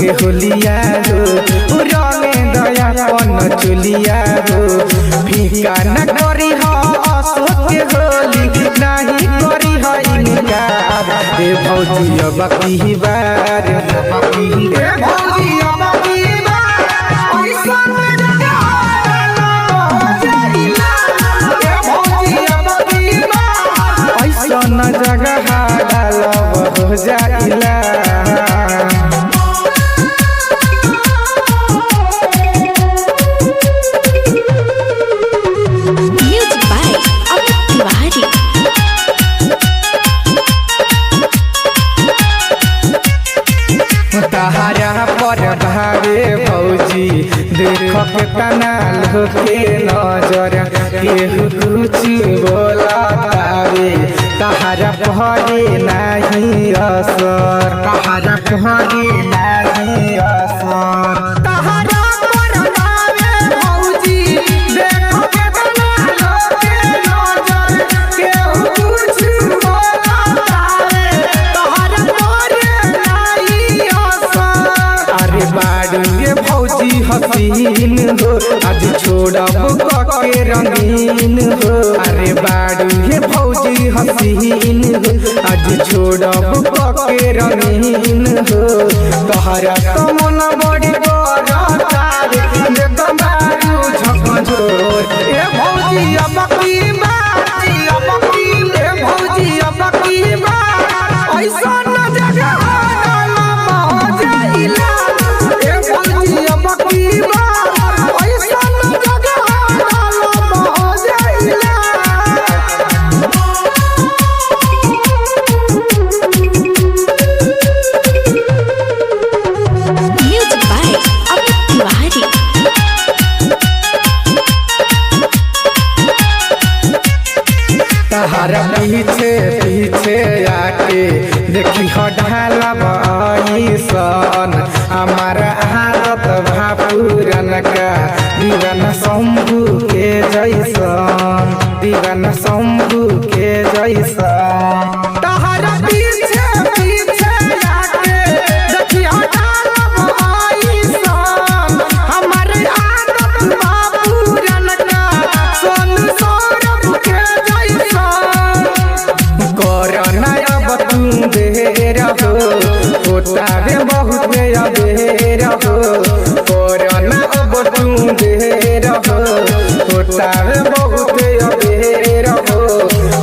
के होलिया हो रंगे दया पन चुलिया हो फीका न करी हो असो के होली नहीं करी हो इनकार ए भौजी अब की बार ए भौजी अब की बार ऐसा न जगह डालब हो जाइला तहारा पर भावे भौजी देख के कनाल के नजर केहू कुछ बोला तावे तहारा पहरे नहीं असर तहारा पहरे नहीं असर तहारा पर भावे भौजी देख के कनाल के नजर केहू कुछ बोला तावे तहारा पहरे नहीं अरे बाड़ी ये भौजी हसीन हो आज छोड़ब के रंगीन हो अरे बाड़ी ये भौजी हसीन हो आज छोड़ब के रंगीन हो तोहरा तो मन बड़ी बड़ा देखो बारू झकझोर ए भौजी अब की बात अब की ए भौजी अब की बात ऐसा न जगह तहारा पीछे पीछे आके देखी हो ढालब सन हमारा हालत भापुरन का दीवाना शंभू के जैसन दीवाना शंभू के जैसन तहारा पीछे पीछे आके देखी हो ढालब सन हमारे हालत भापुरन का सोन सौरभ के देर हो होतावे बहुत देर हो कोरोना अब तू देर हो होतावे बहुत देर हो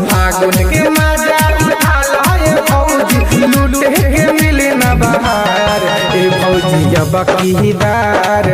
फागुन के मजा उठाए भौजी लूटे के मिले न बाहर ए भौजी अब की बार